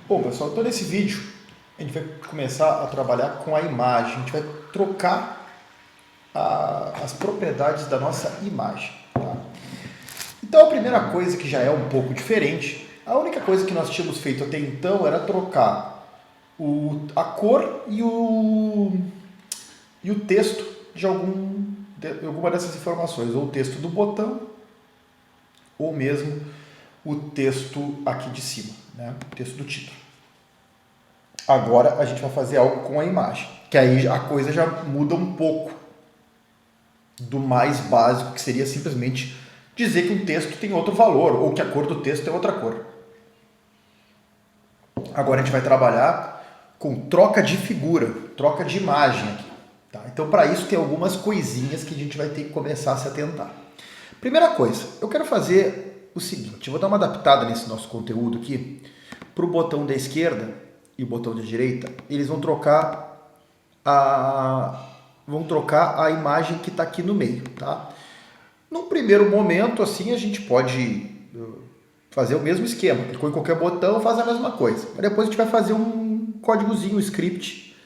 Bom, pessoal, então nesse vídeo a gente vai começar a trabalhar com a imagem, a gente vai trocar as propriedades da nossa imagem. Tá? Então a primeira coisa que já é um pouco diferente, a única coisa que nós tínhamos feito até então era trocar a cor e o texto de alguma dessas informações, ou o texto do botão, ou mesmo o texto aqui de cima, né? O texto do título. Agora a gente vai fazer algo com a imagem, que aí a coisa já muda um pouco do mais básico, que seria simplesmente dizer que um texto tem outro valor, ou que a cor do texto é outra cor. Agora a gente vai trabalhar com troca de figura, troca de imagem aqui. Tá? Então para isso tem algumas coisinhas que a gente vai ter que começar a se atentar. Primeira coisa, eu quero fazer o seguinte, eu vou dar uma adaptada nesse nosso conteúdo aqui, para o botão da esquerda e o botão da direita, eles vão trocar a imagem que está aqui no meio, tá? Num primeiro momento, assim, a gente pode fazer o mesmo esquema, clicou em qualquer botão, faz a mesma coisa. Mas depois a gente vai fazer um códigozinho, um script,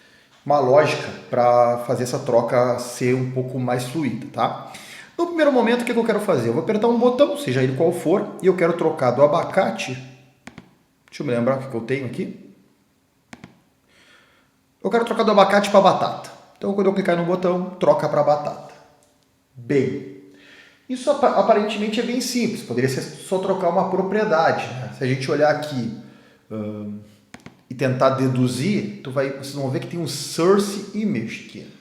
uma lógica para fazer essa troca ser um pouco mais fluida, tá? No primeiro momento, o que eu quero fazer? Eu vou apertar um botão, seja ele qual for, e eu quero trocar do abacate. Deixa eu me lembrar o que eu tenho aqui. Eu quero trocar do abacate para batata. Então, quando eu clicar no botão, troca para batata. Bem, isso aparentemente é bem simples. Poderia ser só trocar uma propriedade. Né? Se a gente olhar aqui e tentar deduzir, vocês vão ver que tem um source image aqui.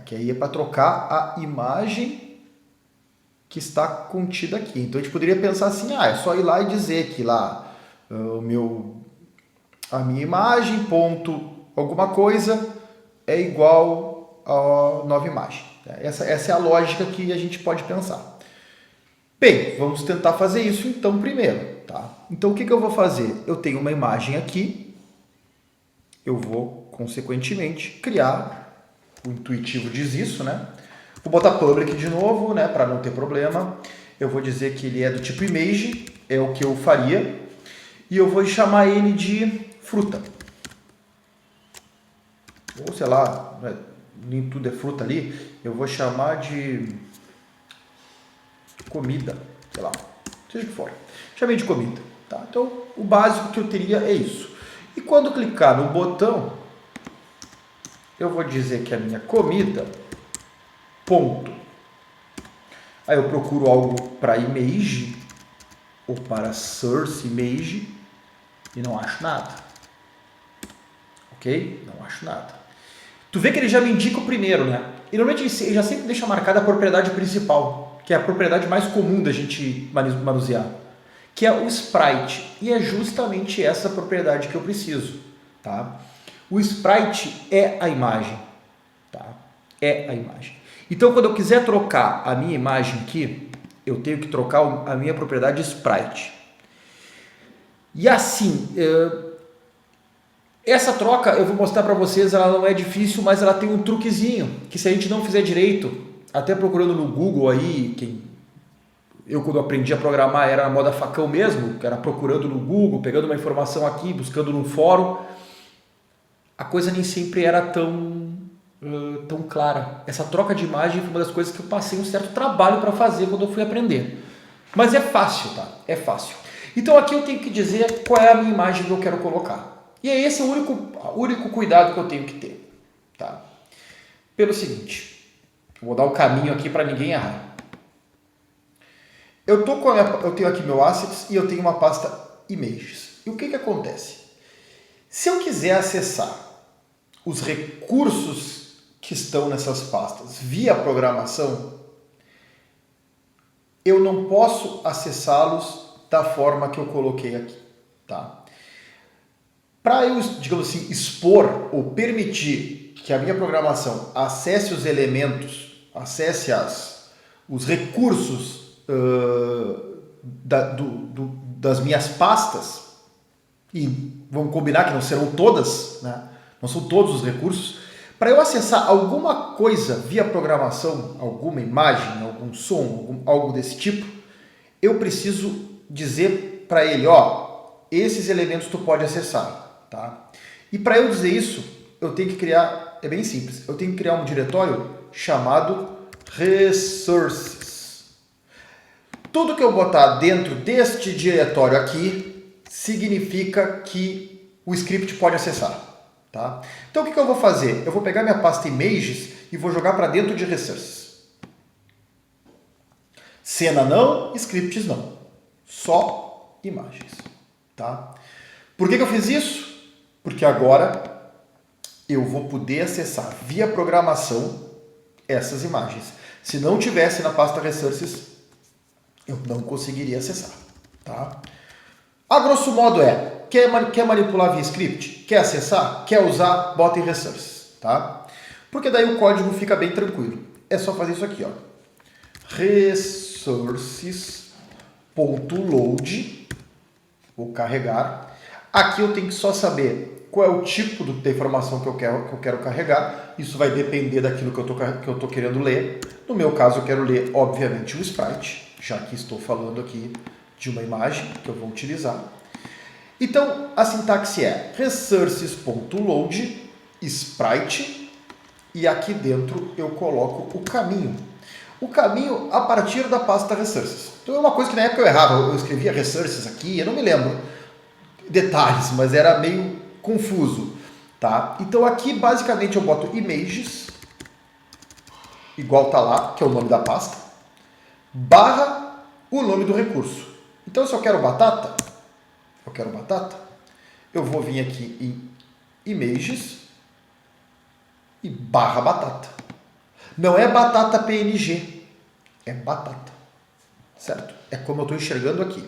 Que aí é para trocar a imagem que está contida aqui. Então, a gente poderia pensar assim, é só ir lá e dizer que lá a minha imagem, ponto, alguma coisa é igual a nova imagem. Essa é a lógica que a gente pode pensar. Bem, vamos tentar fazer isso então primeiro. Tá? Então o que eu vou fazer? Eu tenho uma imagem aqui, eu vou consequentemente criar, o intuitivo diz isso, né? Vou botar public de novo, né, para não ter problema. Eu vou dizer que ele é do tipo image, é o que eu faria, e eu vou chamar ele de fruta. Ou sei lá, nem tudo é fruta ali, eu vou chamar de comida, sei lá, seja o que for. Chamei de comida. Tá? Então, o básico que eu teria é isso. E quando clicar no botão, eu vou dizer que a minha comida, ponto. Aí eu procuro algo para image, ou para source image, e não acho nada. Ok? Não acho nada. Tu vê que ele já me indica o primeiro, né? E normalmente ele já sempre deixa marcada a propriedade principal, que é a propriedade mais comum da gente manusear, que é o sprite. E é justamente essa propriedade que eu preciso, tá? O sprite é a imagem, tá? É a imagem. Então, quando eu quiser trocar a minha imagem aqui, eu tenho que trocar a minha propriedade sprite. E assim, essa troca eu vou mostrar para vocês, ela não é difícil, mas ela tem um truquezinho, que se a gente não fizer direito, até procurando no Google aí, eu quando aprendi a programar era na moda facão mesmo, que era procurando no Google, pegando uma informação aqui, buscando num fórum, a coisa nem sempre era tão clara. Essa troca de imagem foi uma das coisas que eu passei um certo trabalho para fazer quando eu fui aprender. Mas é fácil, tá? É fácil. Então aqui eu tenho que dizer qual é a minha imagem que eu quero colocar. E é esse o único cuidado que eu tenho que ter. Tá? Pelo seguinte, vou dar o caminho aqui para ninguém errar. Eu tenho aqui meu assets e eu tenho uma pasta images. E o que acontece? Se eu quiser acessar os recursos que estão nessas pastas via programação, eu não posso acessá-los da forma que eu coloquei aqui. Tá? Para eu, digamos assim, expor ou permitir que a minha programação acesse os elementos, acesse os recursos das minhas pastas, e vamos combinar que não serão todas, né? Não são todos os recursos, para eu acessar alguma coisa via programação, alguma imagem, algum som, algo desse tipo, eu preciso dizer para ele, esses elementos tu pode acessar, tá? E para eu dizer isso, eu tenho que criar, é bem simples, eu tenho que criar um diretório chamado resources. Tudo que eu botar dentro deste diretório aqui significa que o script pode acessar, tá? Então o que eu vou fazer? Eu vou pegar minha pasta images e vou jogar para dentro de resources. Cena não, scripts não. Só imagens, tá? Por que eu fiz isso? Porque agora eu vou poder acessar via programação essas imagens. Se não tivesse na pasta resources, eu não conseguiria acessar, tá? A grosso modo quer manipular via script? Quer acessar? Quer usar? Bota em resources, tá? Porque daí o código fica bem tranquilo. É só fazer isso aqui, ó. Resources.load, vou carregar. Aqui eu tenho que só saber qual é o tipo da informação que eu quero carregar. Isso vai depender daquilo que eu estou querendo ler. No meu caso, eu quero ler, obviamente, o sprite, já que estou falando aqui de uma imagem que eu vou utilizar. Então, a sintaxe é resources.load sprite e aqui dentro eu coloco o caminho. O caminho a partir da pasta resources. Então, é uma coisa que na época eu errava. Eu escrevia resources aqui, eu não me lembro detalhes, mas era meio confuso, tá? Então aqui basicamente eu boto images, igual tá lá, que é o nome da pasta, barra o nome do recurso. Então se eu quero batata, eu vou vir aqui em images e barra batata. Não é batata PNG, é batata, certo? É como eu estou enxergando aqui.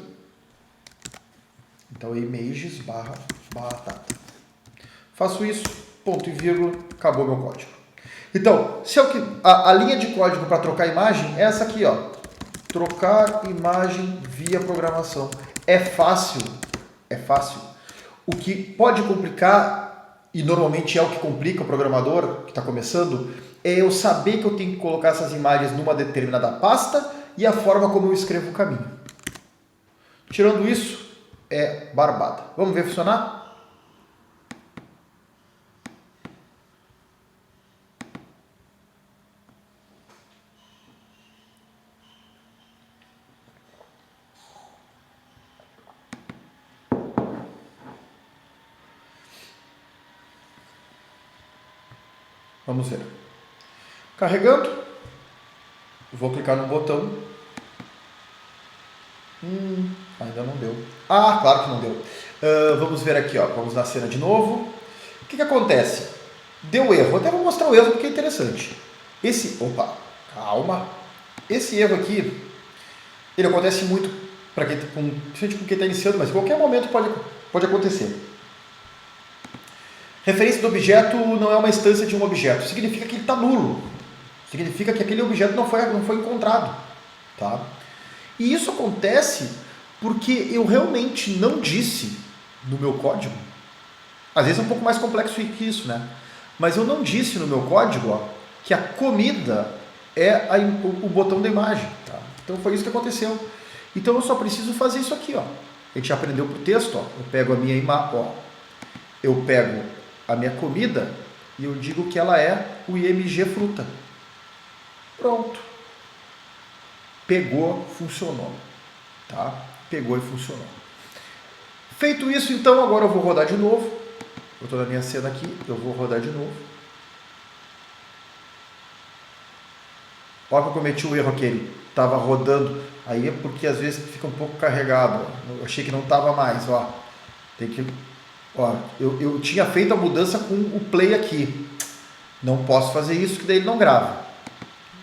Então images barra batata. Faço isso, ponto e vírgula, acabou meu código. Então, a linha de código para trocar imagem é essa aqui, ó. Trocar imagem via programação. É fácil, é fácil. O que pode complicar, e normalmente é o que complica o programador que está começando, é eu saber que eu tenho que colocar essas imagens numa determinada pasta e a forma como eu escrevo o caminho. Tirando isso, é barbada. Vamos ver funcionar? Vamos ver. Carregando. Vou clicar no botão. Ainda não deu. Ah, claro que não deu. Vamos ver aqui, ó. Vamos na cena de novo. O que acontece? Deu erro. Até vou mostrar o erro porque é interessante. Opa, calma. Esse erro aqui, ele acontece muito para principalmente com quem está iniciando, mas em qualquer momento pode acontecer. Referência do objeto não é uma instância de um objeto. Significa que ele está nulo. Significa que aquele objeto não foi encontrado. Tá? E isso acontece porque eu realmente não disse no meu código. Às vezes é um pouco mais complexo que isso, né? Mas eu não disse no meu código, ó, que a comida é o botão da imagem. Tá? Então foi isso que aconteceu. Então eu só preciso fazer isso aqui, ó. A gente aprendeu para o texto, ó. Eu pego a minha imagem, ó. Eu pego a minha comida e eu digo que ela é o IMG fruta. Pronto. Pegou, funcionou. Tá? Pegou e funcionou. Feito isso, então, agora eu vou rodar de novo. Eu estou na minha cena aqui, eu vou rodar de novo. Olha que eu cometi o erro aqui, ele estava rodando. Aí é porque às vezes fica um pouco carregado. Ó. Eu achei que não estava mais. Ó. Tem que... Ó, eu tinha feito a mudança com o play aqui. Não posso fazer isso, que daí ele não grava.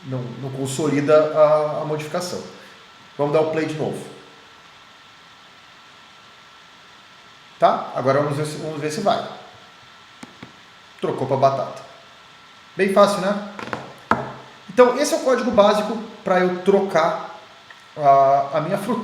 Não consolida a modificação. Vamos dar o play de novo. Tá? Agora vamos ver se vai. Trocou para batata. Bem fácil, né? Então, esse é o código básico para eu trocar a minha fruta.